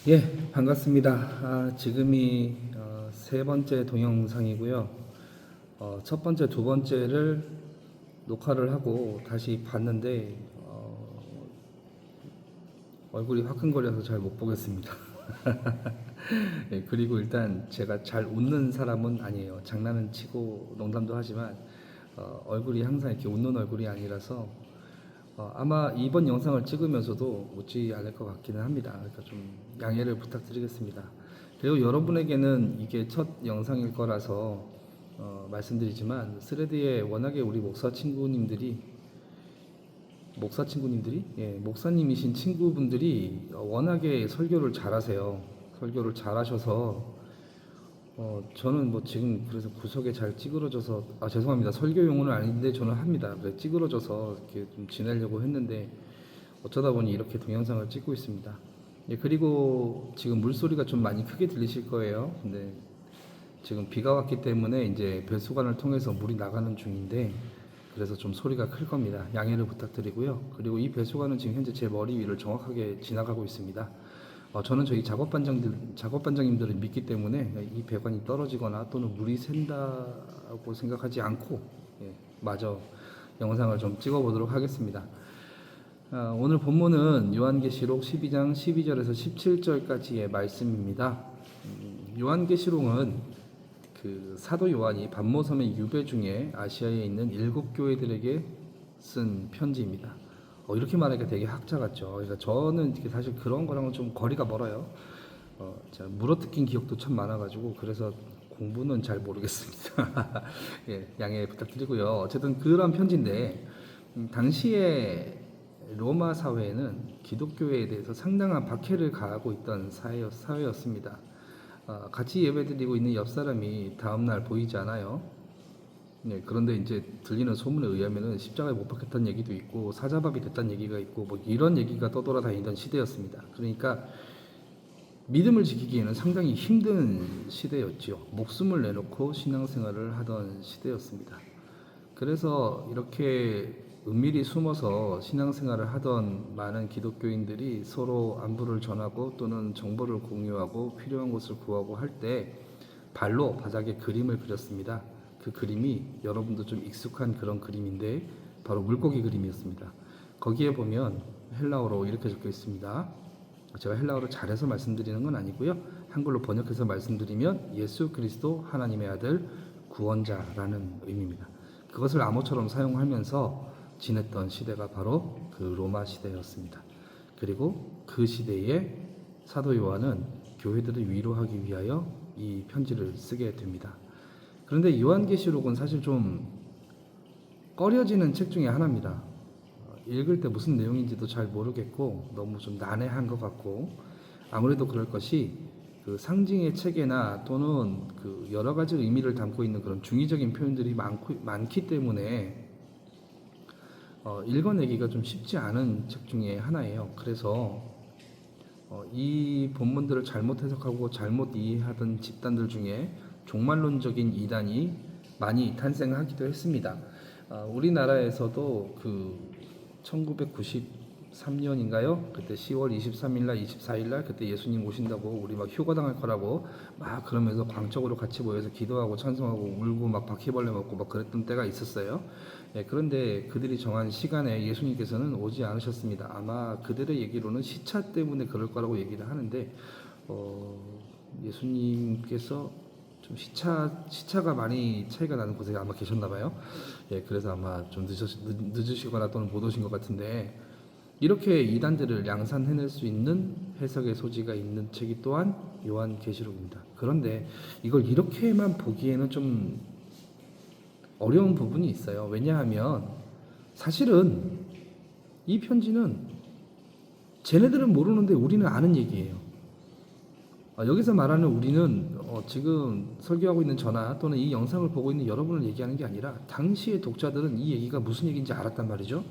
예, 반갑습니다. 지금이 세 번째 동영상이고요. 첫 번째, 두 번째를 녹화를 하고 다시 봤는데 얼굴이 화끈거려서 잘 못 보겠습니다. 예, 그리고 일단 제가 잘 웃는 사람은 아니에요. 장난은 치고 농담도 하지만 얼굴이 항상 이렇게 웃는 얼굴이 아니라서 아마 이번 영상을 찍으면서도 웃지 않을 것 같기는 합니다. 그러니까 좀 양해를 부탁드리겠습니다. 그리고 여러분에게는 이게 첫 영상일 거라서 말씀드리지만 스레드에 워낙에 우리 목사님이신 친구분들이 워낙에 설교를 잘하세요. 설교를 잘하셔서 저는 뭐 지금 그래서 구석에 잘 찌그러져서 죄송합니다. 설교 용어는 아닌데 저는 합니다. 그래 찌그러져서 이렇게 좀 지내려고 했는데 어쩌다 보니 이렇게 동영상을 찍고 있습니다. 예, 그리고 지금 물소리가 좀 많이 크게 들리실 거예요. 근데 지금 비가 왔기 때문에 이제 배수관을 통해서 물이 나가는 중인데 그래서 좀 소리가 클 겁니다. 양해를 부탁드리고요. 그리고 이 배수관은 지금 현재 제 머리 위를 정확하게 지나가고 있습니다. 저는 저희 작업반장님들을 믿기 때문에 이 배관이 떨어지거나 또는 물이 샌다고 생각하지 않고 마저 영상을 좀 찍어보도록 하겠습니다. 오늘 본문은 요한계시록 12장 12절에서 17절까지의 말씀입니다. 요한계시록은 그 사도 요한이 반모섬의 유배 중에 아시아에 있는 7교회들에게 쓴 편지입니다. 이렇게 말하니까 되게 학자 같죠. 그러니까 저는 사실 그런 거랑은 좀 거리가 멀어요. 제가 물어뜯긴 기억도 참 많아가지고 그래서 공부는 잘 모르겠습니다. 예, 양해 부탁드리고요. 어쨌든 그런 편지인데 당시에 로마 사회에는 기독교에 대해서 상당한 박해를 가하고 있던 사회였습니다. 같이 예배드리고 있는 옆 사람이 다음날 보이지 않아요. 네, 그런데 이제 들리는 소문에 의하면은 십자가에 못 박혔다는 얘기도 있고 사자밥이 됐다는 얘기가 있고 뭐 이런 얘기가 떠돌아다니던 시대였습니다. 그러니까 믿음을 지키기에는 상당히 힘든 시대였죠. 목숨을 내놓고 신앙생활을 하던 시대였습니다. 그래서 이렇게 은밀히 숨어서 신앙생활을 하던 많은 기독교인들이 서로 안부를 전하고 또는 정보를 공유하고 필요한 것을 구하고 할 때 발로 바닥에 그림을 그렸습니다. 그 그림이 여러분도 좀 익숙한 그런 그림인데 바로 물고기 그림이었습니다. 거기에 보면 헬라어로 이렇게 적혀 있습니다. 제가 헬라어를 잘해서 말씀드리는 건 아니고요. 한글로 번역해서 말씀드리면 예수 그리스도 하나님의 아들 구원자라는 의미입니다. 그것을 암호처럼 사용하면서 지냈던 시대가 바로 그 로마 시대였습니다. 그리고 그 시대에 사도 요한은 교회들을 위로하기 위하여 이 편지를 쓰게 됩니다. 그런데 요한계시록은 사실 좀 꺼려지는 책 중에 하나입니다. 읽을 때 무슨 내용인지도 잘 모르겠고 너무 좀 난해한 것 같고 아무래도 그럴 것이 그 상징의 체계나 또는 그 여러 가지 의미를 담고 있는 그런 중의적인 표현들이 많기 때문에 읽어내기가 좀 쉽지 않은 책 중에 하나예요. 그래서 이 본문들을 잘못 해석하고 잘못 이해하던 집단들 중에 종말론적인 이단이 많이 탄생하기도 했습니다. 우리나라에서도 그 1993년인가요? 그때 10월 23일 날 24일 날 그때 예수님 오신다고 우리 막 휴거당할 거라고 막 그러면서 광적으로 같이 모여서 기도하고 찬송하고 울고 막 바퀴벌레 먹고 막 그랬던 때가 있었어요. 예, 그런데 그들이 정한 시간에 예수님께서는 오지 않으셨습니다. 아마 그들의 얘기로는 시차 때문에 그럴 거라고 얘기를 하는데 예수님께서 좀 시차가 많이 차이가 나는 곳에 아마 계셨나 봐요. 예, 그래서 아마 좀 늦으시거나 또는 못 오신 것 같은데 이렇게 이단들을 양산해낼 수 있는 해석의 소지가 있는 책이 또한 요한계시록입니다. 그런데 이걸 이렇게만 보기에는 좀 어려운 부분이 있어요. 왜냐하면 사실은 이 편지는 쟤네들은 모르는데 우리는 아는 얘기예요. 여기서 말하는 우리는 지금 설교하고 있는 저나 또는 이 영상을 보고 있는 여러분을 얘기하는 게 아니라 당시의 독자들은 이 얘기가 무슨 얘기인지 알았단 말이죠.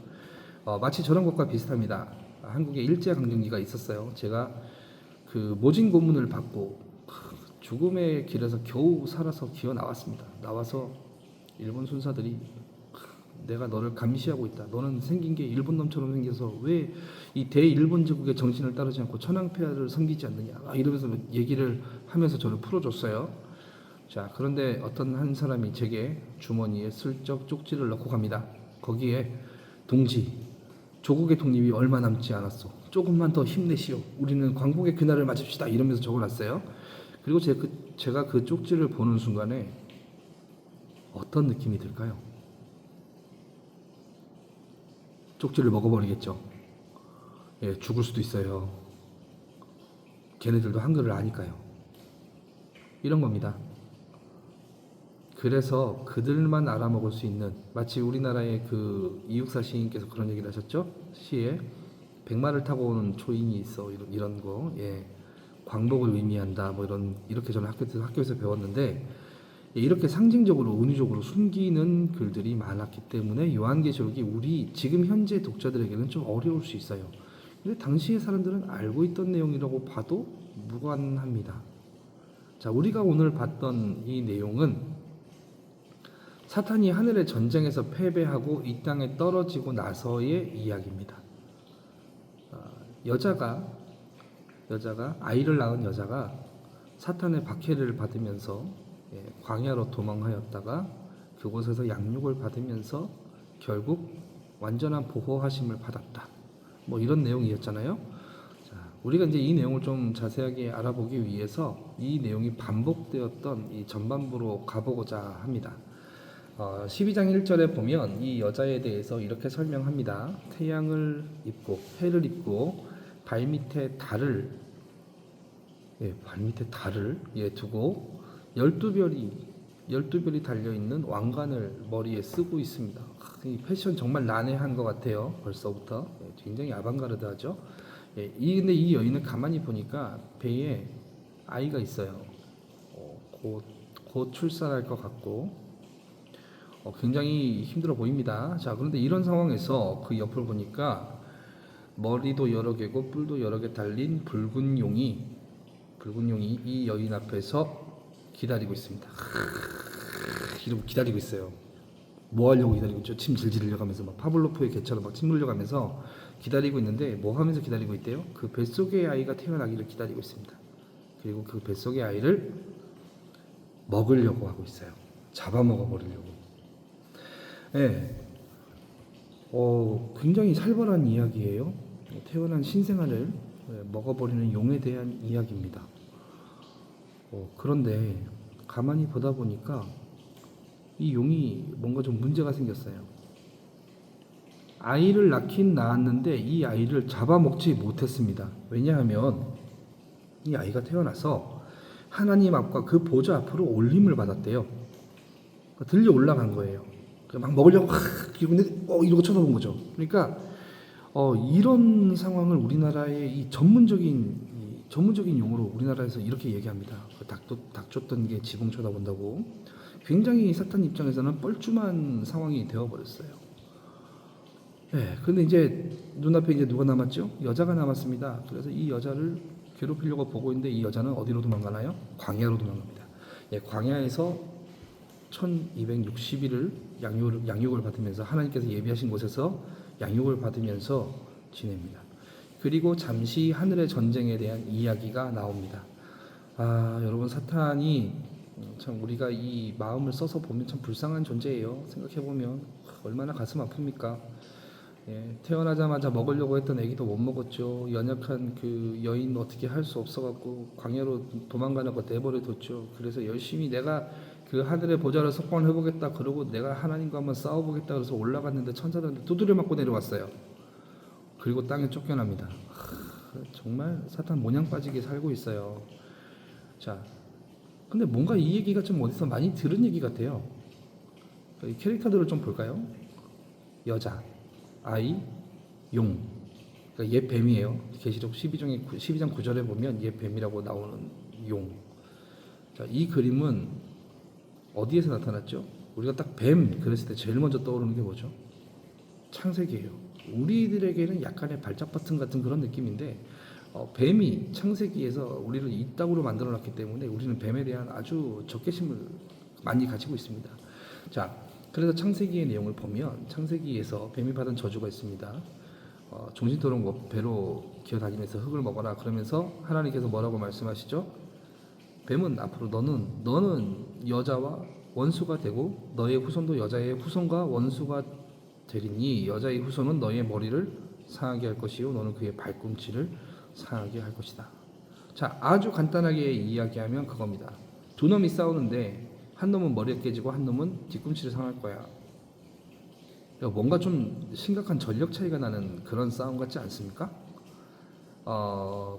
마치 저런 것과 비슷합니다. 한국에 일제강점기가 있었어요. 제가 그 모진 고문을 받고 죽음의 길에서 겨우 살아서 기어 나왔습니다. 나와서 일본 순사들이 내가 너를 감시하고 있다. 너는 생긴 게 일본 놈처럼 생겨서 왜 이 대일본 제국의 정신을 따르지 않고 천황폐하를 섬기지 않느냐. 이러면서 얘기를 하면서 저를 풀어줬어요. 자, 그런데 어떤 한 사람이 제게 주머니에 슬쩍 쪽지를 넣고 갑니다. 거기에 동지, 조국의 독립이 얼마 남지 않았어. 조금만 더 힘내시오. 우리는 광복의 그날을 맞읍시다. 이러면서 적어놨어요. 그리고 제가 그 쪽지를 보는 순간에 어떤 느낌이 들까요? 쪽지를 먹어버리겠죠. 예, 죽을 수도 있어요. 걔네들도 한글을 아니까요. 이런 겁니다. 그래서 그들만 알아먹을 수 있는, 마치 우리나라의 그 이육사 시인께서 그런 얘기를 하셨죠. 시에 백마를 타고 오는 초인이 있어, 이런 거. 예, 광복을 의미한다. 뭐 이렇게 저는 학교에서 배웠는데, 예, 이렇게 상징적으로 은유적으로 숨기는 글들이 많았기 때문에 요한계시록이 우리 지금 현재 독자들에게는 좀 어려울 수 있어요. 근데 당시의 사람들은 알고 있던 내용이라고 봐도 무관합니다. 자, 우리가 오늘 봤던 이 내용은 사탄이 하늘의 전쟁에서 패배하고 이 땅에 떨어지고 나서의 이야기입니다. 여자가 아이를 낳은 여자가 사탄의 박해를 받으면서 광야로 도망하였다가 그곳에서 양육을 받으면서 결국 완전한 보호하심을 받았다. 뭐 이런 내용이었잖아요. 자, 우리가 이제 이 내용을 좀 자세하게 알아보기 위해서 이 내용이 반복되었던 이 전반부로 가보고자 합니다. 12장 1절에 보면 이 여자에 대해서 이렇게 설명합니다. 태양을 입고 해를 입고 발밑에 달을 두고 12별이 달려있는 왕관을 머리에 쓰고 있습니다. 이 패션 정말 난해한 것 같아요. 벌써부터 굉장히 아방가르드하죠. 근데 이 여인을 가만히 보니까 배에 아이가 있어요. 곧 출산할 것 같고 굉장히 힘들어 보입니다. 자, 그런데 이런 상황에서 그 옆을 보니까 머리도 여러 개고 뿔도 여러 개 달린 붉은 용이 이 여인 앞에서 기다리고 있습니다. 이러고 기다리고 있어요. 뭐 하려고 기다리고 있죠? 침 질질 흘려가면서 막 파블로프의 개처럼 막 침 흘려가면서 기다리고 있는데 뭐 하면서 기다리고 있대요? 그 뱃속의 아이가 태어나기를 기다리고 있습니다. 그리고 그 뱃속의 아이를 먹으려고 하고 있어요. 잡아먹어 버리려고. 네. 굉장히 살벌한 이야기예요. 태어난 신생아를 먹어버리는 용에 대한 이야기입니다. 그런데 가만히 보다 보니까 이 용이 뭔가 좀 문제가 생겼어요. 아이를 낳긴 낳았는데 이 아이를 잡아먹지 못했습니다. 왜냐하면 이 아이가 태어나서 하나님 앞과 그 보좌 앞으로 올림을 받았대요. 들려 올라간 거예요. 막 먹으려고 이러고 쳐다본 거죠. 그러니까 이런 상황을 우리나라의 이 전문적인 용어로 우리나라에서 이렇게 얘기합니다. 닭 쫓던 게 지붕 쳐다본다고. 굉장히 사탄 입장에서는 뻘쭘한 상황이 되어버렸어요. 네, 근데 이제 눈앞에 이제 누가 남았죠? 여자가 남았습니다. 그래서 이 여자를 괴롭히려고 보고 있는데 이 여자는 어디로 도망가나요? 광야로 도망갑니다. 광야에서 1260일을 양육을 받으면서 하나님께서 예비하신 곳에서 양육을 받으면서 지냅니다. 그리고 잠시 하늘의 전쟁에 대한 이야기가 나옵니다. 여러분, 사탄이 참 우리가 이 마음을 써서 보면 참 불쌍한 존재예요. 생각해보면 얼마나 가슴 아픕니까? 태어나자마자 먹으려고 했던 애기도 못 먹었죠. 연약한 그 여인 어떻게 할 수 없어갖고 광야로 도망가려고 내버려뒀죠. 그래서 열심히 내가 그 하늘의 보좌를 석권해보겠다 그러고 내가 하나님과 한번 싸워보겠다 그래서 올라갔는데 천사들한테 두드려 맞고 내려왔어요. 그리고 땅에 쫓겨납니다. 정말 사탄 모냥 빠지게 살고 있어요. 자, 근데 뭔가 이 얘기가 좀 어디서 많이 들은 얘기 같아요. 이 캐릭터들을 좀 볼까요? 여자, 아이, 용. 그러니까 옛 뱀이에요. 계시록 12장 9절에 보면 옛 뱀이라고 나오는 용. 자, 이 그림은 어디에서 나타났죠? 우리가 딱 뱀 그랬을 때 제일 먼저 떠오르는 게 뭐죠? 창세기예요. 우리들에게는 약간의 발작 버튼 같은 그런 느낌인데 뱀이 창세기에서 우리를 이 땅으로 만들어놨기 때문에 우리는 뱀에 대한 아주 적개심을 많이 가지고 있습니다. 자, 그래서 창세기의 내용을 보면 창세기에서 뱀이 받은 저주가 있습니다. 종신토록 배로 기어다니면서 흙을 먹어라 그러면서 하나님께서 뭐라고 말씀하시죠? 뱀은 앞으로 너는 여자와 원수가 되고 너의 후손도 여자의 후손과 원수가 되리니 여자의 후손은 너의 머리를 상하게 할 것이요 너는 그의 발꿈치를 상하게 할 것이다. 자, 아주 간단하게 이야기하면 그겁니다. 두 놈이 싸우는데 한 놈은 머리가 깨지고 한 놈은 뒤꿈치를 상할 거야. 뭔가 좀 심각한 전력 차이가 나는 그런 싸움 같지 않습니까?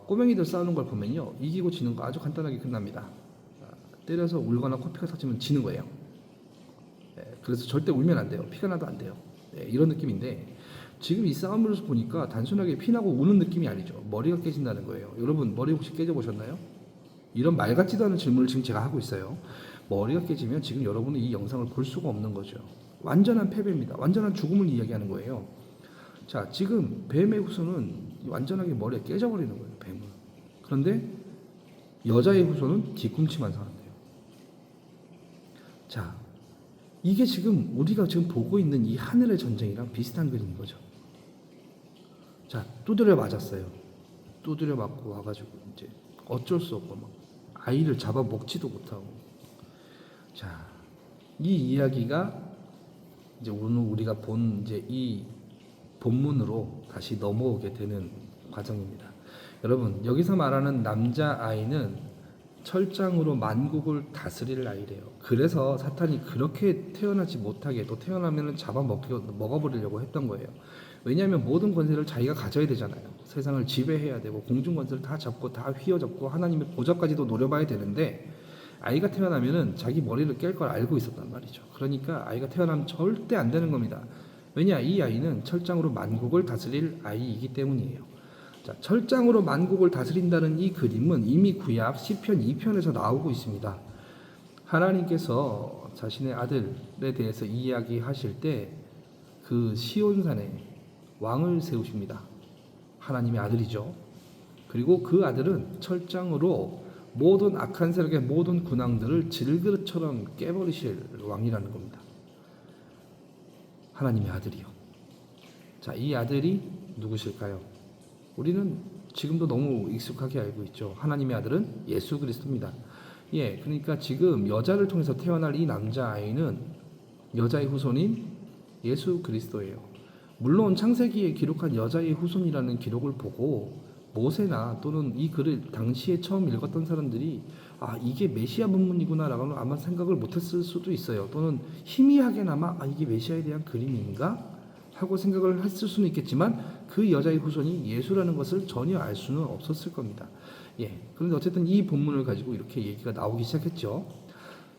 꼬맹이들 싸우는 걸 보면요, 이기고 지는 거 아주 간단하게 끝납니다. 때려서 울거나 코피가 터지면 지는 거예요. 그래서 절대 울면 안 돼요. 피가 나도 안 돼요. 이런 느낌인데 지금 이 싸움을 보니까 단순하게 피나고 우는 느낌이 아니죠. 머리가 깨진다는 거예요. 여러분 머리 혹시 깨져보셨나요? 이런 말 같지도 않은 질문을 지금 제가 하고 있어요. 머리가 깨지면 지금 여러분은 이 영상을 볼 수가 없는 거죠. 완전한 패배입니다. 완전한 죽음을 이야기하는 거예요. 자, 지금 뱀의 후손은 완전하게 머리가 깨져버리는 거예요. 뱀은. 그런데 여자의 후손은 뒤꿈치만 상한대요. 자, 이게 지금 우리가 지금 보고 있는 이 하늘의 전쟁이랑 비슷한 그림인 거죠. 자, 두드려 맞았어요. 두드려 맞고 와가지고 이제 어쩔 수 없고 막 아이를 잡아 먹지도 못하고. 자, 이 이야기가 이제 오늘 우리가 본 이제 이 본문으로 다시 넘어오게 되는 과정입니다. 여러분 여기서 말하는 남자 아이는 철장으로 만국을 다스릴 아이래요. 그래서 사탄이 그렇게 태어나지 못하게 또 태어나면은 먹어버리려고 했던 거예요. 왜냐하면 모든 권세를 자기가 가져야 되잖아요. 세상을 지배해야 되고 공중 권세를 다 잡고 다 휘어잡고 하나님의 보좌까지도 노려봐야 되는데 아이가 태어나면은 자기 머리를 깰 걸 알고 있었단 말이죠. 그러니까 아이가 태어나면 절대 안 되는 겁니다. 왜냐, 이 아이는 철장으로 만국을 다스릴 아이이기 때문이에요. 자, 철장으로 만국을 다스린다는 이 그림은 이미 구약 시편 2편에서 나오고 있습니다. 하나님께서 자신의 아들에 대해서 이야기하실 때 그 시온산에 왕을 세우십니다. 하나님의 아들이죠. 그리고 그 아들은 철장으로 모든 악한 세력의 모든 군왕들을 질그릇처럼 깨버리실 왕이라는 겁니다. 하나님의 아들이요. 자, 이 아들이 누구실까요? 우리는 지금도 너무 익숙하게 알고 있죠. 하나님의 아들은 예수 그리스도입니다. 그러니까 지금 여자를 통해서 태어날 이 남자아이는 여자의 후손인 예수 그리스도예요. 물론 창세기에 기록한 여자의 후손이라는 기록을 보고 모세나 또는 이 글을 당시에 처음 읽었던 사람들이 이게 메시아 문문이구나 라고 아마 생각을 못했을 수도 있어요. 또는 희미하게나마 이게 메시아에 대한 그림인가? 하고 생각을 했을 수는 있겠지만 그 여자의 후손이 예수라는 것을 전혀 알 수는 없었을 겁니다. 그런데 어쨌든 이 본문을 가지고 이렇게 얘기가 나오기 시작했죠.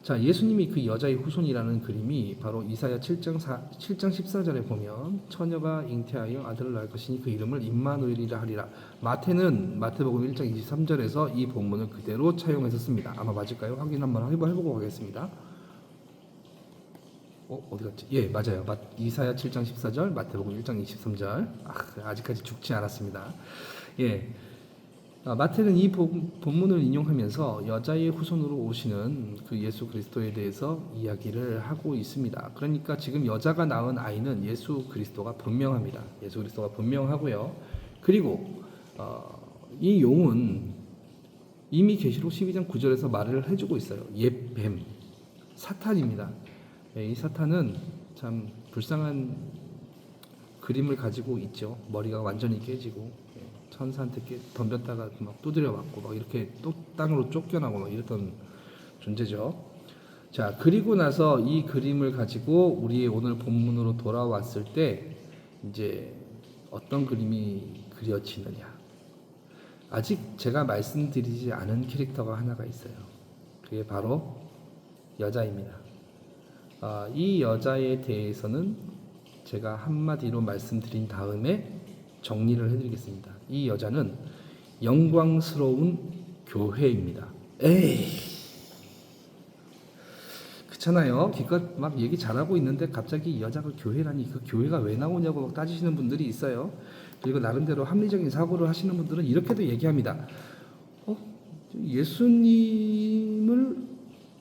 자, 예수님이 그 여자의 후손이라는 그림이 바로 이사야 7장 14절에 보면 처녀가 잉태하여 아들을 낳을 것이니 그 이름을 임마누엘이라 하리라. 마태는 마태복음 1장 23절에서 이 본문을 그대로 차용해서 씁니다. 아마 맞을까요? 확인 한번 해보고 가겠습니다. 어디 갔지? 맞아요. 이사야 7장 14절, 마태복음 1장 23절. 아직까지 죽지 않았습니다. 마태는 이 본문을 인용하면서 여자의 후손으로 오시는 그 예수 그리스도에 대해서 이야기를 하고 있습니다. 그러니까 지금 여자가 낳은 아이는 예수 그리스도가 분명합니다. 예수 그리스도가 분명하고요. 그리고 이 용은 이미 계시록 12장 9절에서 말을 해주고 있어요. 옛 뱀, 사탄입니다. 이 사탄은 참 불쌍한 그림을 가지고 있죠. 머리가 완전히 깨지고 천사한테 덤볐다가 막 두드려 맞고 막 이렇게 또 땅으로 쫓겨나고 막 이랬던 존재죠. 자, 그리고 나서 이 그림을 가지고 우리의 오늘 본문으로 돌아왔을 때 이제 어떤 그림이 그려지느냐. 아직 제가 말씀드리지 않은 캐릭터가 하나가 있어요. 그게 바로 여자입니다. 이 여자에 대해서는 제가 한마디로 말씀드린 다음에 정리를 해드리겠습니다. 이 여자는 영광스러운 교회입니다. 그렇잖아요. 기껏 막 얘기 잘하고 있는데 갑자기 이 여자가 교회라니 그 교회가 왜 나오냐고 막 따지시는 분들이 있어요. 그리고 나름대로 합리적인 사고를 하시는 분들은 이렇게도 얘기합니다. 예수님을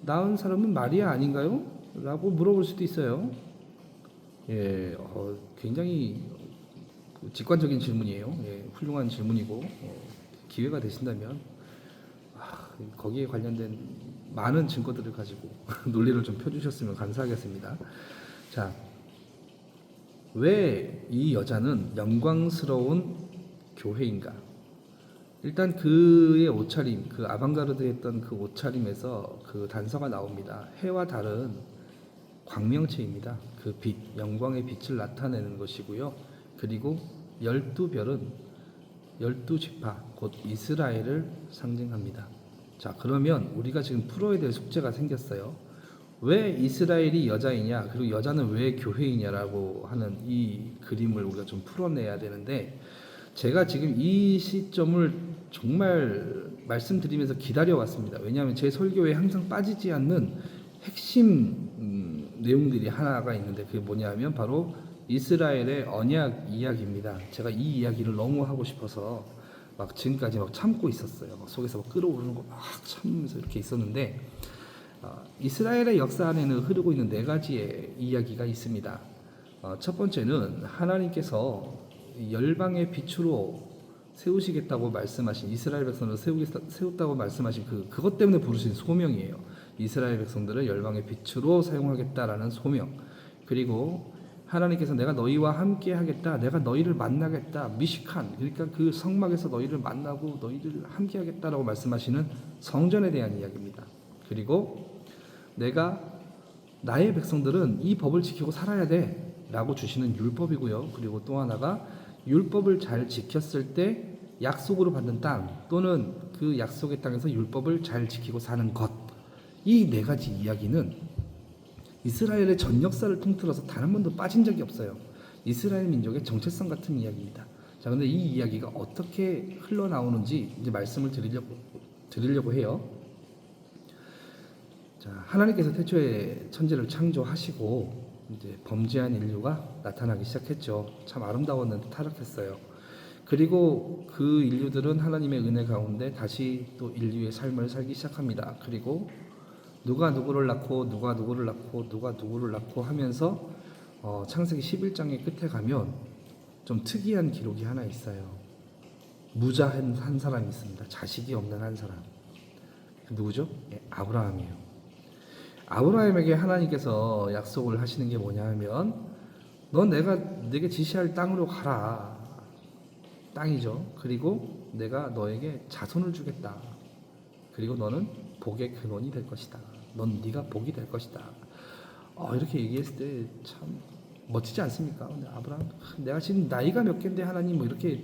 낳은 사람은 마리아 아닌가요? 라고 물어볼 수도 있어요. 예, 굉장히 직관적인 질문이에요. 예, 훌륭한 질문이고 기회가 되신다면 거기에 관련된 많은 증거들을 가지고 논리를 좀 펴주셨으면 감사하겠습니다. 자, 왜 이 여자는 영광스러운 교회인가? 일단 그의 옷차림, 그 아방가르드했던 그 옷차림에서 그 단서가 나옵니다. 해와 달은 광명체입니다. 그 빛, 영광의 빛을 나타내는 것이고요. 그리고 12별은 12지파, 곧 이스라엘을 상징합니다. 자, 그러면 우리가 지금 풀어야 될 숙제가 생겼어요. 왜 이스라엘이 여자이냐, 그리고 여자는 왜 교회이냐라고 하는 이 그림을 우리가 좀 풀어내야 되는데, 제가 지금 이 시점을 정말 말씀드리면서 기다려왔습니다. 왜냐하면 제 설교에 항상 빠지지 않는 핵심 내용들이 하나가 있는데, 그게 뭐냐면 바로 이스라엘의 언약 이야기입니다. 제가 이 이야기를 너무 하고 싶어서 막 지금까지 막 참고 있었어요. 막 속에서 막 끓어오르는 거 막 참으면서 이렇게 있었는데, 이스라엘의 역사 안에는 흐르고 있는 네 가지의 이야기가 있습니다. 첫 번째는 하나님께서 열방의 빛으로 세우시겠다고 말씀하신, 이스라엘 백성을 세웠다고 말씀하신 그것 때문에 부르신 소명이에요. 이스라엘 백성들을 열방의 빛으로 사용하겠다라는 소명. 그리고 하나님께서 내가 너희와 함께 하겠다, 내가 너희를 만나겠다, 미시칸, 그러니까 그 성막에서 너희를 만나고 너희를 함께 하겠다라고 말씀하시는 성전에 대한 이야기입니다. 그리고 내가 나의 백성들은 이 법을 지키고 살아야 돼 라고 주시는 율법이고요. 그리고 또 하나가 율법을 잘 지켰을 때 약속으로 받는 땅, 또는 그 약속의 땅에서 율법을 잘 지키고 사는 것. 이 네 가지 이야기는 이스라엘의 전 역사를 통틀어서 단 한 번도 빠진 적이 없어요. 이스라엘 민족의 정체성 같은 이야기입니다. 자, 근데 이 이야기가 어떻게 흘러나오는지 이제 말씀을 드리려고 해요. 자, 하나님께서 태초에 천지를 창조하시고 이제 범죄한 인류가 나타나기 시작했죠. 참 아름다웠는데 타락했어요. 그리고 그 인류들은 하나님의 은혜 가운데 다시 또 인류의 삶을 살기 시작합니다. 그리고 누가 누구를 낳고 누가 누구를 낳고 누가 누구를 낳고 하면서 창세기 11장의 끝에 가면 좀 특이한 기록이 하나 있어요. 무자한 한 사람이 있습니다. 자식이 없는 한 사람. 누구죠? 아브라함이에요. 아브라함에게 하나님께서 약속을 하시는 게 뭐냐 하면, 넌 내게 지시할 땅으로 가라. 땅이죠. 그리고 내가 너에게 자손을 주겠다. 그리고 너는 복의 근원이 될 것이다. 넌 네가 복이 될 것이다. 이렇게 얘기했을 때 참 멋지지 않습니까? 근데 아브라함, 내가 지금 나이가 몇 갠데 하나님, 뭐 이렇게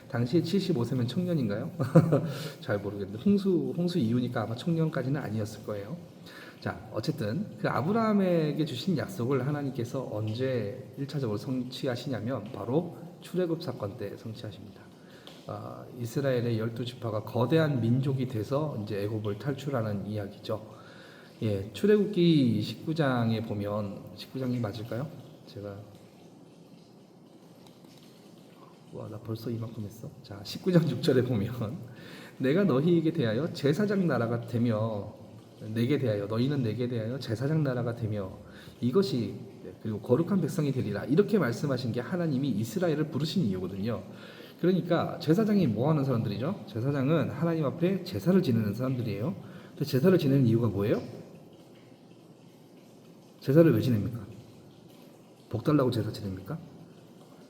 당시에 75세면 청년인가요? 잘 모르겠는데 홍수 이후니까 아마 청년까지는 아니었을 거예요. 자, 어쨌든 그 아브라함에게 주신 약속을 하나님께서 언제 1차적으로 성취하시냐면 바로 출애굽 사건 때 성취하십니다. 이스라엘의 12지파가 거대한 민족이 돼서 이제 애굽을 탈출하는 이야기죠. 예, 출애굽기 19장에 보면, 19장이 맞을까요? 제가 나 벌써 이만큼 했어. 자, 19장 6절에 보면 내가 너희에게 대하여 제사장 나라가 되며, 내게 대하여, 너희는 내게 대하여 제사장 나라가 되며 이것이, 그리고 거룩한 백성이 되리라, 이렇게 말씀하신 게 하나님이 이스라엘을 부르신 이유거든요. 그러니까 제사장이 뭐 하는 사람들이죠? 제사장은 하나님 앞에 제사를 지내는 사람들이에요. 근데 제사를 지내는 이유가 뭐예요? 제사를 왜 지냅니까? 복 달라고 제사 지냅니까?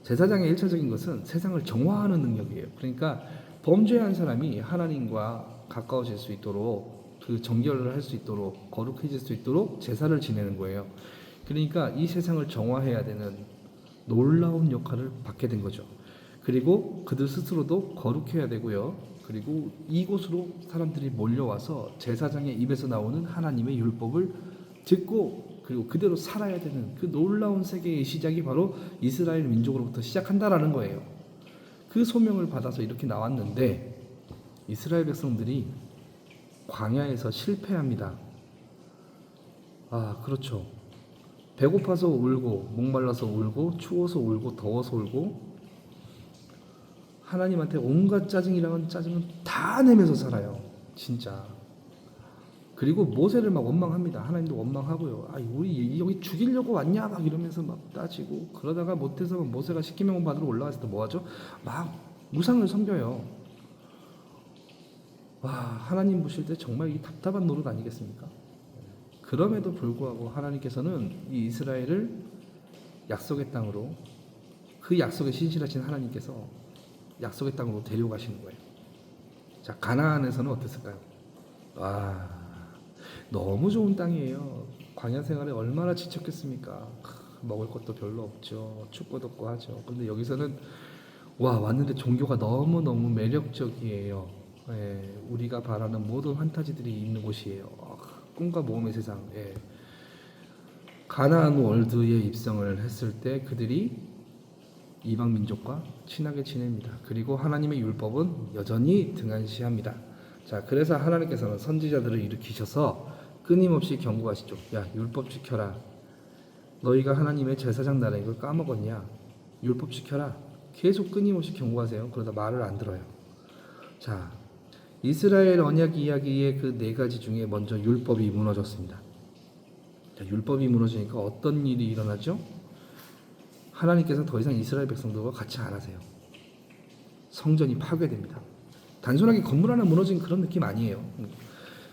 제사장의 1차적인 것은 세상을 정화하는 능력이에요. 그러니까 범죄한 사람이 하나님과 가까워질 수 있도록, 그 정결을 할 수 있도록, 거룩해질 수 있도록 제사를 지내는 거예요. 그러니까 이 세상을 정화해야 되는 놀라운 역할을 받게 된 거죠. 그리고 그들 스스로도 거룩해야 되고요. 그리고 이곳으로 사람들이 몰려와서 제사장의 입에서 나오는 하나님의 율법을 듣고 그리고 그대로 살아야 되는 그 놀라운 세계의 시작이 바로 이스라엘 민족으로부터 시작한다라는 거예요. 그 소명을 받아서 이렇게 나왔는데 이스라엘 백성들이 광야에서 실패합니다. 그렇죠. 배고파서 울고, 목말라서 울고, 추워서 울고, 더워서 울고, 하나님한테 온갖 짜증이랑은 짜증은 다 내면서 살아요. 진짜. 그리고 모세를 막 원망합니다. 하나님도 원망하고요. 아, 우리 여기 죽이려고 왔냐? 막 이러면서 막 따지고 그러다가 못해서 모세가 십계명 받으러 올라갔을 때 뭐하죠? 막 우상을 섬겨요. 와, 하나님 보실 때 정말 이 답답한 노릇 아니겠습니까? 그럼에도 불구하고 하나님께서는 이 이스라엘을 약속의 땅으로, 그 약속에 신실하신 하나님께서 약속의 땅으로 데려가시는 거예요. 자, 가나안에서는 어땠을까요? 와, 너무 좋은 땅이에요. 광야 생활에 얼마나 지쳤겠습니까? 먹을 것도 별로 없죠. 춥고 덥고 하죠. 근데 여기서는 와, 왔는데 종교가 너무너무 매력적이에요. 예, 우리가 바라는 모든 환타지들이 있는 곳이에요. 꿈과 모험의 세상. 예. 가나안 월드에 입성을 했을 때 그들이 이방 민족과 친하게 지냅니다. 그리고 하나님의 율법은 여전히 등한시합니다. 자, 그래서 하나님께서는 선지자들을 일으키셔서 끊임없이 경고하시죠. 야, 율법 지켜라. 너희가 하나님의 제사장 나라인 걸 까먹었냐? 율법 지켜라. 계속 끊임없이 경고하세요. 그러다 말을 안 들어요. 자, 이스라엘 언약 이야기의 그 네 가지 중에 먼저 율법이 무너졌습니다. 자, 율법이 무너지니까 어떤 일이 일어나죠? 하나님께서 더 이상 이스라엘 백성들과 같이 안 하세요. 성전이 파괴됩니다. 단순하게 건물 하나 무너진 그런 느낌 아니에요.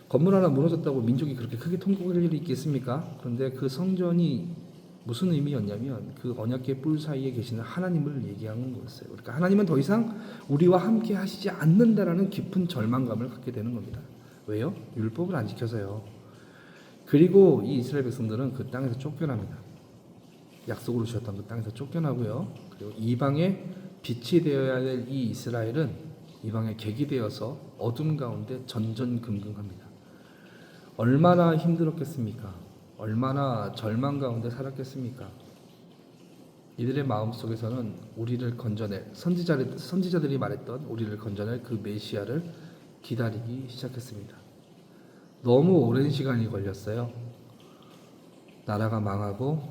건물 하나 무너졌다고 민족이 그렇게 크게 통곡할 일이 있겠습니까? 그런데 그 성전이 무슨 의미였냐면 그 언약궤 뿔 사이에 계시는 하나님을 얘기하는 거였어요. 그러니까 하나님은 더 이상 우리와 함께 하시지 않는다라는 깊은 절망감을 갖게 되는 겁니다. 왜요? 율법을 안 지켜서요. 그리고 이 이스라엘 백성들은 그 땅에서 쫓겨납니다. 약속으로 주셨던 그 땅에서 쫓겨나고요. 그리고 이방의 빛이 되어야 될 이 이스라엘은 이방의 객이 되어서 어둠 가운데 전전긍긍합니다. 얼마나 힘들었겠습니까? 얼마나 절망 가운데 살았겠습니까? 이들의 마음속에서는 우리를 건져낼, 선지자들이 말했던 우리를 건져낼 그 메시아를 기다리기 시작했습니다. 너무 오랜 시간이 걸렸어요. 나라가 망하고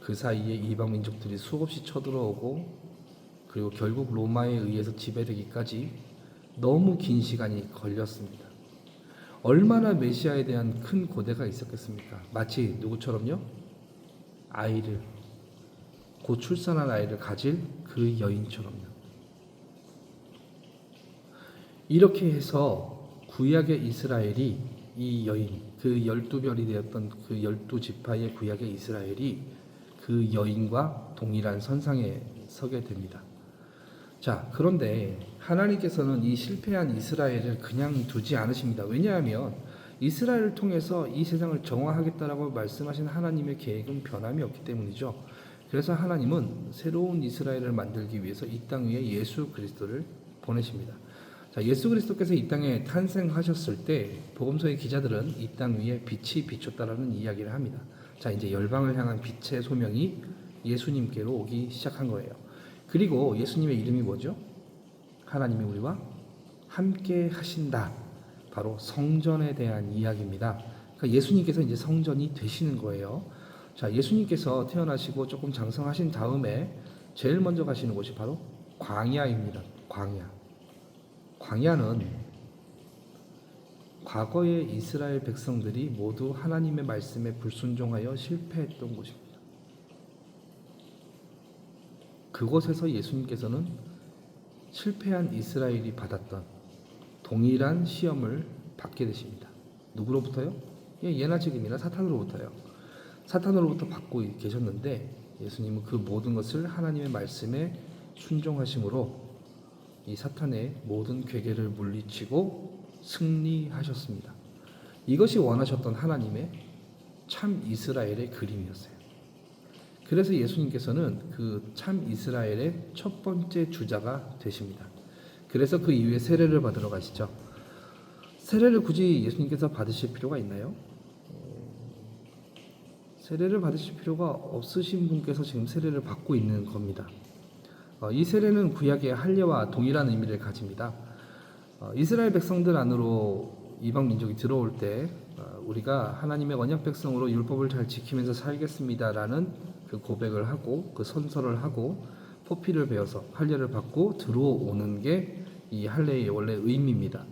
그 사이에 이방 민족들이 수없이 쳐들어오고 그리고 결국 로마에 의해서 지배되기까지 너무 긴 시간이 걸렸습니다. 얼마나 메시아에 대한 큰 고대가 있었겠습니까? 마치 누구처럼요? 아이를, 곧 출산한 아이를 가질 그 여인처럼요. 이렇게 해서 구약의 이스라엘이 이 여인, 그 12별이 되었던 그 12지파의 구약의 이스라엘이 그 여인과 동일한 선상에 서게 됩니다. 자, 그런데 하나님께서는 이 실패한 이스라엘을 그냥 두지 않으십니다. 왜냐하면 이스라엘을 통해서 이 세상을 정화하겠다라고 말씀하신 하나님의 계획은 변함이 없기 때문이죠. 그래서 하나님은 새로운 이스라엘을 만들기 위해서 이 땅 위에 예수 그리스도를 보내십니다. 자, 예수 그리스도께서 이 땅에 탄생하셨을 때 복음서의 기자들은 이 땅 위에 빛이 비쳤다라는 이야기를 합니다. 자, 이제 열방을 향한 빛의 소명이 예수님께로 오기 시작한 거예요. 그리고 예수님의 이름이 뭐죠? 하나님이 우리와 함께 하신다. 바로 성전에 대한 이야기입니다. 그러니까 예수님께서 이제 성전이 되시는 거예요. 자, 예수님께서 태어나시고 조금 장성하신 다음에 제일 먼저 가시는 곳이 바로 광야입니다. 광야. 광야는 과거의 이스라엘 백성들이 모두 하나님의 말씀에 불순종하여 실패했던 곳입니다. 그곳에서 예수님께서는 실패한 이스라엘이 받았던 동일한 시험을 받게 되십니다. 누구로부터요? 예나 지금이나 사탄으로부터요. 사탄으로부터 받고 계셨는데 예수님은 그 모든 것을 하나님의 말씀에 순종하심으로 이 사탄의 모든 괴계를 물리치고 승리하셨습니다. 이것이 원하셨던 하나님의 참 이스라엘의 그림이었어요. 그래서 예수님께서는 그 참 이스라엘의 첫 번째 주자가 되십니다. 그래서 그 이후에 세례를 받으러 가시죠. 세례를 굳이 예수님께서 받으실 필요가 있나요? 세례를 받으실 필요가 없으신 분께서 지금 세례를 받고 있는 겁니다. 이 세례는 구약의 할례와 동일한 의미를 가집니다. 이스라엘 백성들 안으로 이방 민족이 들어올 때 우리가 하나님의 언약 백성으로 율법을 잘 지키면서 살겠습니다라는 그 고백을 하고 그 선서를 하고 포피를 베어서 할례를 받고 들어오는 게 이 할례의 원래 의미입니다.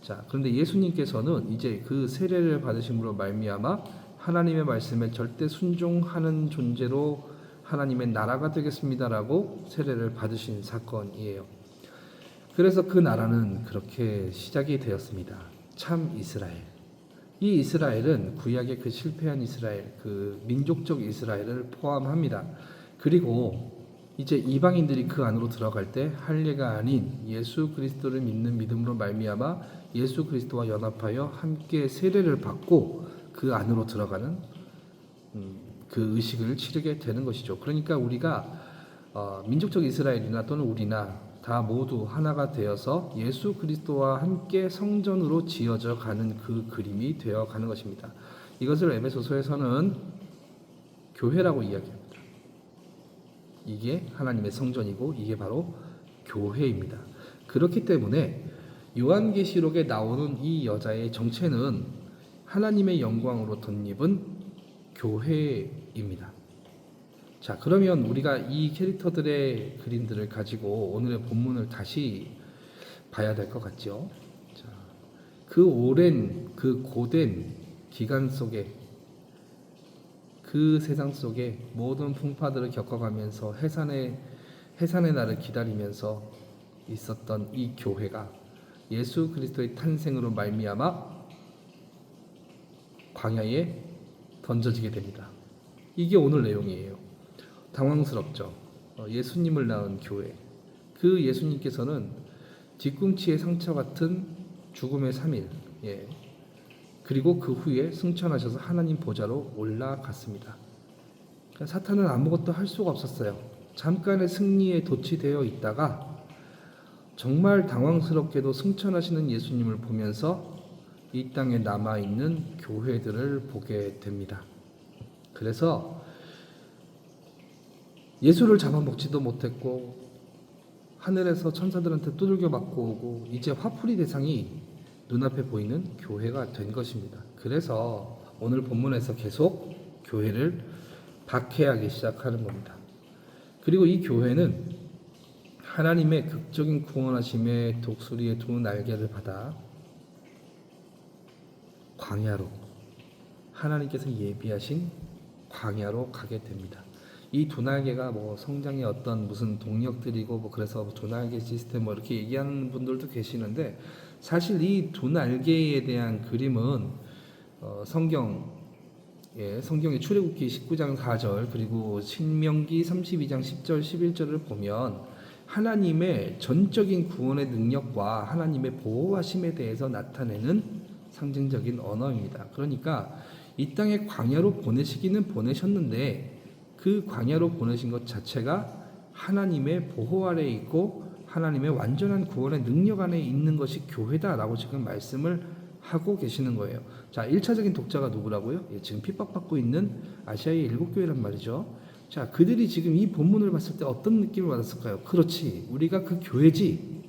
자, 그런데 예수님께서는 이제 그 세례를 받으심으로 말미암아 하나님의 말씀에 절대 순종하는 존재로 하나님의 나라가 되겠습니다라고 세례를 받으신 사건이에요. 그래서 그 나라는 그렇게 시작이 되었습니다. 참 이스라엘. 이 이스라엘은 구약의 그 실패한 이스라엘, 그 민족적 이스라엘을 포함합니다. 그리고 이제 이방인들이 그 안으로 들어갈 때 할례가 아닌 예수 그리스도를 믿는 믿음으로 말미암아 예수 그리스도와 연합하여 함께 세례를 받고 그 안으로 들어가는 그 의식을 치르게 되는 것이죠. 그러니까 우리가 민족적 이스라엘이나 또는 우리나 다 모두 하나가 되어서 예수 그리스도와 함께 성전으로 지어져 가는 그 그림이 되어 가는 것입니다. 이것을 에베소서에서는 교회라고 이야기합니다. 이게 하나님의 성전이고 이게 바로 교회입니다. 그렇기 때문에 요한계시록에 나오는 이 여자의 정체는 하나님의 영광으로 덧입은 교회입니다. 자, 그러면 우리가 이 캐릭터들의 그림들을 가지고 오늘의 본문을 다시 봐야 될 것 같죠. 자, 그 오랜, 그 고된 기간 속에 그 세상 속에 모든 풍파들을 겪어가면서 해산의 날을 기다리면서 있었던 이 교회가 예수 그리스도의 탄생으로 말미암아 광야에 던져지게 됩니다. 이게 오늘 내용이에요. 당황스럽죠. 예수님을 낳은 교회. 그 예수님께서는 뒤꿈치의 상처 같은 죽음의 3일, 그리고 그 후에 승천하셔서 하나님 보좌로 올라갔습니다. 사탄은 아무것도 할 수가 없었어요. 잠깐의 승리에 도취되어 있다가 정말 당황스럽게도 승천하시는 예수님을 보면서 이 땅에 남아있는 교회들을 보게 됩니다. 그래서 예수를 잡아먹지도 못했고 하늘에서 천사들한테 두들겨 맞고 오고 이제 화풀이 대상이 눈앞에 보이는 교회가 된 것입니다. 그래서 오늘 본문에서 계속 교회를 박해하기 시작하는 겁니다. 그리고 이 교회는 하나님의 극적인 구원하심의 독수리의 두 날개를 받아 광야로, 하나님께서 예비하신 광야로 가게 됩니다. 이 두 날개가 뭐 성장의 어떤 무슨 동력들이고 그래서 두 날개 시스템 이렇게 얘기하는 분들도 계시는데, 사실 이 두 날개에 대한 그림은 성경의 출애굽기 19장 4절 그리고 신명기 32장 10절 11절을 보면 하나님의 전적인 구원의 능력과 하나님의 보호하심에 대해서 나타내는 상징적인 언어입니다. 그러니까 이 땅에 광야로 보내시기는 보내셨는데 그 광야로 보내신 것 자체가 하나님의 보호 아래에 있고 하나님의 완전한 구원의 능력 안에 있는 것이 교회다라고 지금 말씀을 하고 계시는 거예요. 자, 1차적인 독자가 누구라고요? 지금 핍박받고 있는 아시아의 7교회란 말이죠. 자, 그들이 지금 이 본문을 봤을 때 어떤 느낌을 받았을까요? 그렇지, 우리가 그 교회지.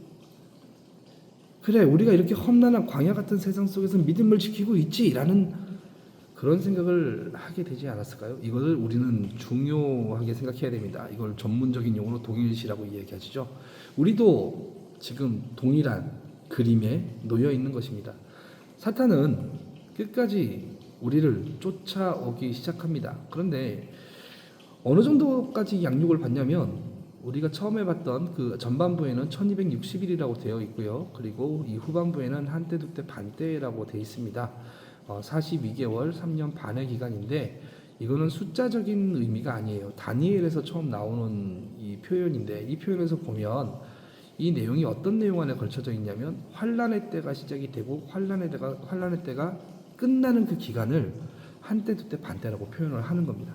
그래, 우리가 이렇게 험난한 광야 같은 세상 속에서 믿음을 지키고 있지라는 그런 생각을 하게 되지 않았을까요? 이것을 우리는 중요하게 생각해야 됩니다. 이걸 전문적인 용어로 동일시라고 이야기하시죠. 우리도 지금 동일한 그림에 놓여 있는 것입니다. 사탄은 끝까지 우리를 쫓아오기 시작합니다. 그런데 어느 정도까지 양육을 받냐면 우리가 처음에 봤던 그 전반부에는 1260일이라고 되어 있고요. 그리고 이 후반부에는 한때 두때 반때라고 되어 있습니다. 42개월 3년 반의 기간인데 이거는 숫자적인 의미가 아니에요. 다니엘에서 처음 나오는 이 표현인데 이 표현에서 보면 이 내용이 어떤 내용 안에 걸쳐져 있냐면 환란의 때가 시작이 되고 환란의 때가 끝나는 그 기간을 한때 두때 반때라고 표현을 하는 겁니다.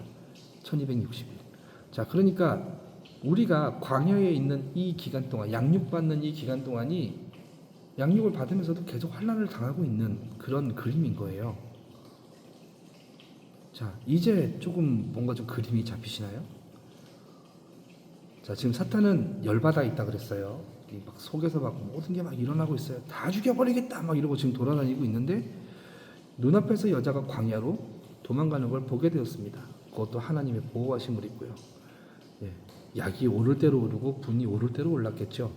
1260일. 자, 그러니까 우리가 광야에 있는 이 기간 동안, 양육받는 이 기간 동안이 양육을 받으면서도 계속 환란을 당하고 있는 그런 그림인 거예요. 자, 이제 조금 뭔가 좀 그림이 잡히시나요? 자, 지금 사탄은 열받아 있다 그랬어요. 막 속에서 막 모든 게 막 일어나고 있어요. 다 죽여버리겠다 막 이러고 지금 돌아다니고 있는데 눈앞에서 여자가 광야로 도망가는 걸 보게 되었습니다. 그것도 하나님의 보호하심을 있고요. 약이 오를 대로 오르고 분이 오를 대로 올랐겠죠.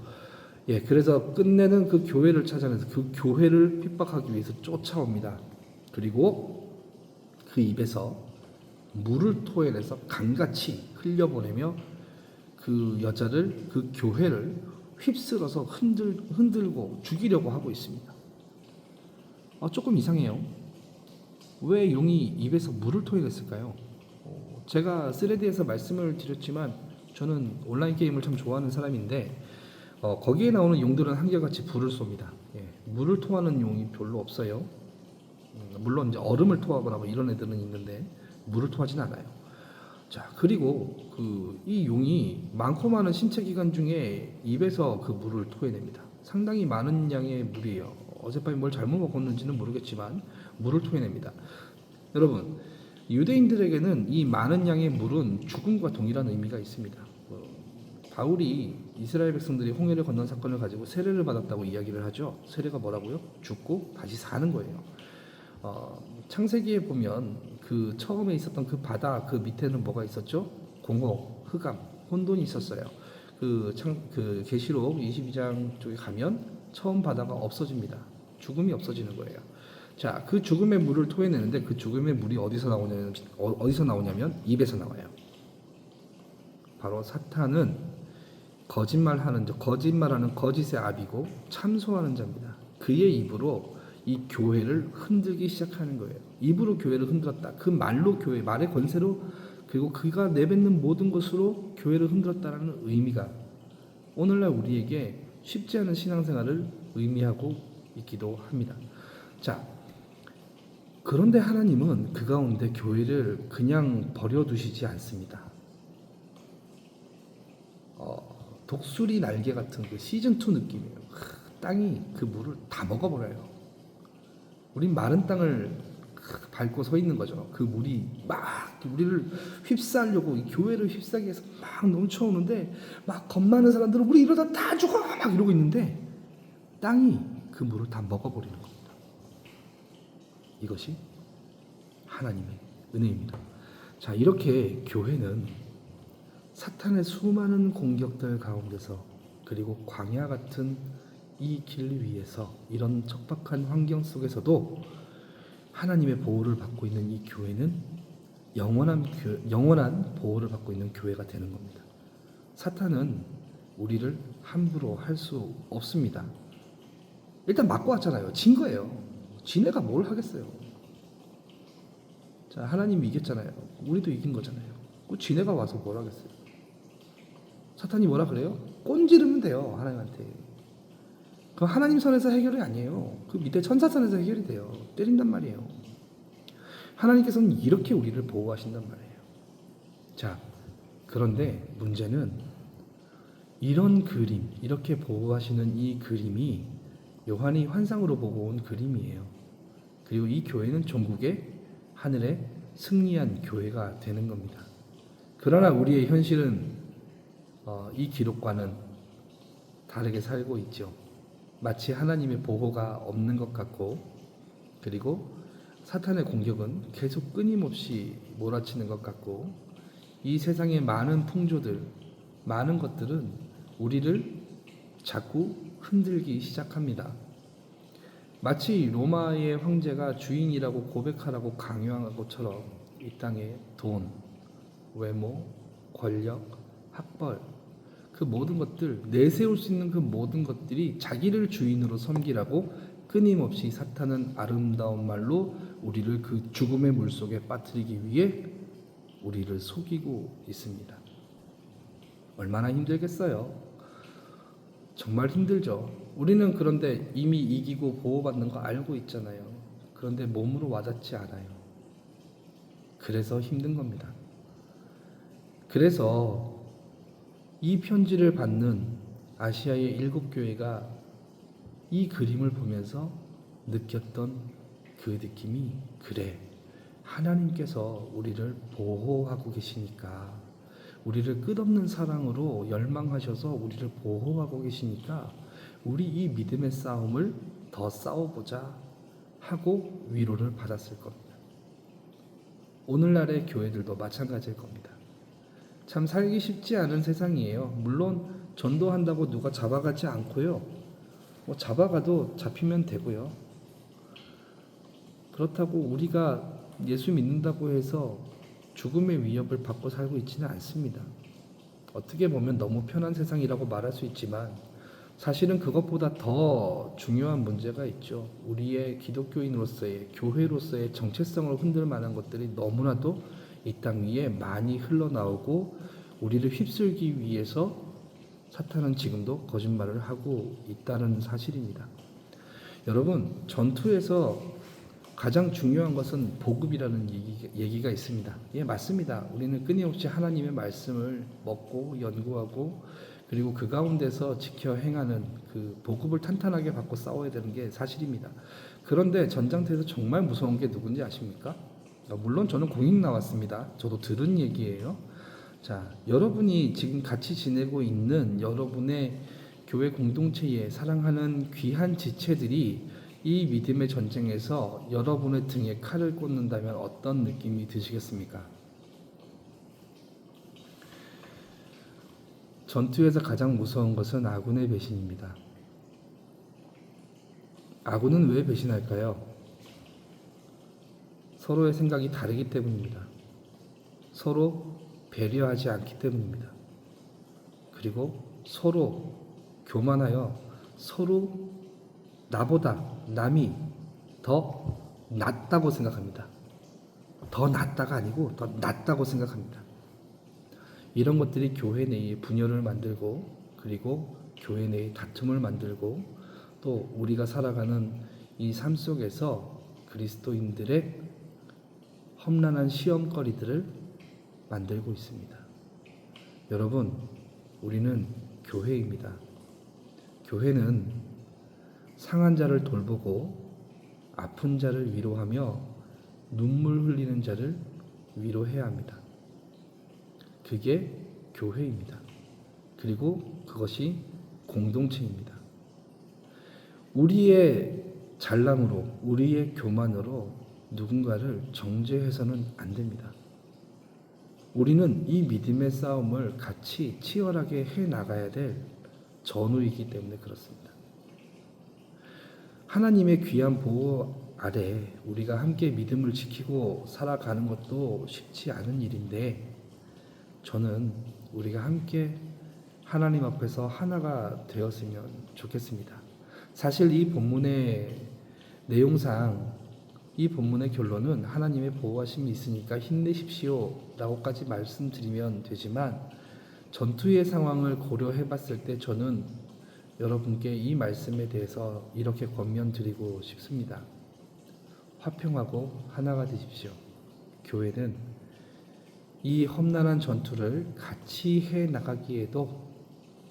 예, 그래서 끝내는 그 교회를 찾아내서 그 교회를 핍박하기 위해서 쫓아옵니다. 그리고 그 입에서 물을 토해내서 강같이 흘려보내며 그 여자를, 그 교회를 휩쓸어서 흔들고 죽이려고 하고 있습니다. 조금 이상해요. 왜 용이 입에서 물을 토해냈을까요? 제가 3D에서 말씀을 드렸지만 저는 온라인 게임을 참 좋아하는 사람인데 거기에 나오는 용들은 한결같이 불을 쏩니다. 예, 물을 토하는 용이 별로 없어요. 물론 이제 얼음을 토하거나 뭐 이런 애들은 있는데 물을 토하진 않아요. 자, 그리고 이 용이 많고 많은 신체 기관 중에 입에서 그 물을 토해냅니다. 상당히 많은 양의 물이에요. 어젯밤에 뭘 잘못 먹었는지는 모르겠지만 물을 토해냅니다. 여러분, 유대인들에게는 이 많은 양의 물은 죽음과 동일한 의미가 있습니다. 바울이 이스라엘 백성들이 홍해를 건넌 사건을 가지고 세례를 받았다고 이야기를 하죠. 세례가 뭐라고요? 죽고 다시 사는 거예요. 창세기에 보면 그 처음에 있었던 그 바다 그 밑에는 뭐가 있었죠? 공허, 흑암, 혼돈이 있었어요. 그 계시록 22장 쪽에 가면 처음 바다가 없어집니다. 죽음이 없어지는 거예요. 자, 그 죽음의 물을 토해내는데 그 죽음의 물이 어디서 나오냐면 입에서 나와요. 바로 사탄은 거짓말하는 거짓의 아비고 참소하는 자입니다. 그의 입으로 이 교회를 흔들기 시작하는 거예요. 입으로 교회를 흔들었다. 그 말로 말의 권세로, 그리고 그가 내뱉는 모든 것으로 교회를 흔들었다라는 의미가 오늘날 우리에게 쉽지 않은 신앙생활을 의미하고 있기도 합니다. 자, 그런데 하나님은 그 가운데 교회를 그냥 버려두시지 않습니다. 독수리 날개 같은 그 시즌2 느낌이에요. 땅이 그 물을 다 먹어버려요. 우린 마른 땅을 밟고 서 있는 거죠. 그 물이 막 우리를 휩싸려고, 이 교회를 휩싸기 위해서 막 넘쳐오는데 막 겁나는 사람들은 우리 이러다 다 죽어 막 이러고 있는데 땅이 그 물을 다 먹어버리는 겁니다. 이것이 하나님의 은혜입니다. 자, 이렇게 교회는 사탄의 수많은 공격들 가운데서, 그리고 광야 같은 이 길 위에서, 이런 척박한 환경 속에서도 하나님의 보호를 받고 있는 이 교회는 영원한 보호를 받고 있는 교회가 되는 겁니다. 사탄은 우리를 함부로 할 수 없습니다. 일단 맞고 왔잖아요. 진 거예요. 지네가 뭘 하겠어요. 자, 하나님이 이겼잖아요. 우리도 이긴 거잖아요. 그 지네가 와서 뭘 하겠어요. 사탄이 뭐라 그래요? 꼰지르면 돼요. 하나님한테. 그 하나님 선에서 해결이 아니에요. 그 밑에 천사 선에서 해결이 돼요. 때린단 말이에요. 하나님께서는 이렇게 우리를 보호하신단 말이에요. 자, 그런데 문제는 이런 그림, 이렇게 보호하시는 이 그림이 요한이 환상으로 보고 온 그림이에요. 그리고 이 교회는 전국의 하늘에 승리한 교회가 되는 겁니다. 그러나 우리의 현실은 이 기록과는 다르게 살고 있죠. 마치 하나님의 보호가 없는 것 같고, 그리고 사탄의 공격은 계속 끊임없이 몰아치는 것 같고, 이 세상의 많은 풍조들, 많은 것들은 우리를 자꾸 흔들기 시작합니다. 마치 로마의 황제가 주인이라고 고백하라고 강요한 것처럼 이 땅에 돈, 외모, 권력, 학벌, 그 모든 것들, 내세울 수 있는 그 모든 것들이 자기를 주인으로 섬기라고 끊임없이 사탄은 아름다운 말로 우리를 그 죽음의 물속에 빠뜨리기 위해 우리를 속이고 있습니다. 얼마나 힘들겠어요? 정말 힘들죠. 우리는 그런데 이미 이기고 보호받는 거 알고 있잖아요. 그런데 몸으로 와닿지 않아요. 그래서 힘든 겁니다. 그래서 이 편지를 받는 아시아의 7교회가 이 그림을 보면서 느꼈던 그 느낌이, 그래, 하나님께서 우리를 보호하고 계시니까, 우리를 끝없는 사랑으로 열망하셔서 우리를 보호하고 계시니까 우리 이 믿음의 싸움을 더 싸워보자 하고 위로를 받았을 겁니다. 오늘날의 교회들도 마찬가지일 겁니다. 참 살기 쉽지 않은 세상이에요. 물론 전도한다고 누가 잡아가지 않고요. 뭐 잡아가도 잡히면 되고요. 그렇다고 우리가 예수 믿는다고 해서 죽음의 위협을 받고 살고 있지는 않습니다. 어떻게 보면 너무 편한 세상이라고 말할 수 있지만 사실은 그것보다 더 중요한 문제가 있죠. 우리의 기독교인으로서의 교회로서의 정체성을 흔들 만한 것들이 너무나도 이 땅 위에 많이 흘러나오고 우리를 휩쓸기 위해서 사탄은 지금도 거짓말을 하고 있다는 사실입니다. 여러분, 전투에서 가장 중요한 것은 보급이라는 얘기가 있습니다. 예, 맞습니다. 우리는 끊임없이 하나님의 말씀을 먹고 연구하고 그리고 그 가운데서 지켜 행하는 그 보급을 탄탄하게 받고 싸워야 되는 게 사실입니다. 그런데 전장터에서 정말 무서운 게 누군지 아십니까? 물론 저는 공익 나왔습니다. 저도 들은 얘기예요. 자, 여러분이 지금 같이 지내고 있는 여러분의 교회 공동체에 사랑하는 귀한 지체들이 이 믿음의 전쟁에서 여러분의 등에 칼을 꽂는다면 어떤 느낌이 드시겠습니까? 전투에서 가장 무서운 것은 아군의 배신입니다. 아군은 왜 배신할까요? 서로의 생각이 다르기 때문입니다. 서로 배려하지 않기 때문입니다. 그리고 서로 교만하여 서로 나보다 남이 더 낫다고 생각합니다. 더 낫다가 아니고 더 낫다고 생각합니다. 이런 것들이 교회 내에 분열을 만들고 그리고 교회 내에 다툼을 만들고 또 우리가 살아가는 이 삶 속에서 그리스도인들의 험난한 시험거리들을 만들고 있습니다. 여러분, 우리는 교회입니다. 교회는 상한 자를 돌보고 아픈 자를 위로하며 눈물 흘리는 자를 위로해야 합니다. 그게 교회입니다. 그리고 그것이 공동체입니다. 우리의 잘남으로, 우리의 교만으로 누군가를 정죄해서는 안 됩니다. 우리는 이 믿음의 싸움을 같이 치열하게 해 나가야 될 전우이기 때문에 그렇습니다. 하나님의 귀한 보호 아래 우리가 함께 믿음을 지키고 살아가는 것도 쉽지 않은 일인데 저는 우리가 함께 하나님 앞에서 하나가 되었으면 좋겠습니다. 사실 이 본문의 내용상 이 본문의 결론은 하나님의 보호하심이 있으니까 힘내십시오 라고까지 말씀드리면 되지만 전투의 상황을 고려해 봤을 때 저는 여러분께 이 말씀에 대해서 이렇게 권면드리고 싶습니다. 화평하고 하나가 되십시오. 교회는 이 험난한 전투를 같이 해 나가기에도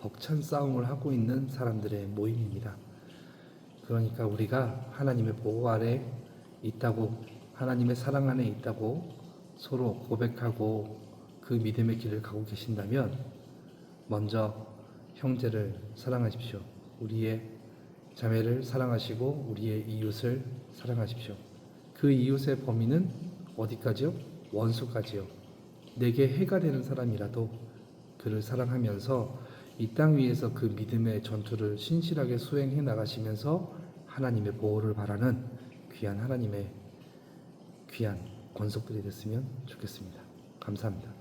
벅찬 싸움을 하고 있는 사람들의 모임입니다. 그러니까 우리가 하나님의 보호 아래 있다고, 하나님의 사랑 안에 있다고 서로 고백하고 그 믿음의 길을 가고 계신다면 먼저 형제를 사랑하십시오. 우리의 자매를 사랑하시고 우리의 이웃을 사랑하십시오. 그 이웃의 범위는 어디까지요? 원수까지요. 내게 해가 되는 사람이라도 그를 사랑하면서 이 땅 위에서 그 믿음의 전투를 신실하게 수행해 나가시면서 하나님의 보호를 바라는 귀한 하나님의 귀한 권속들이 됐으면 좋겠습니다. 감사합니다.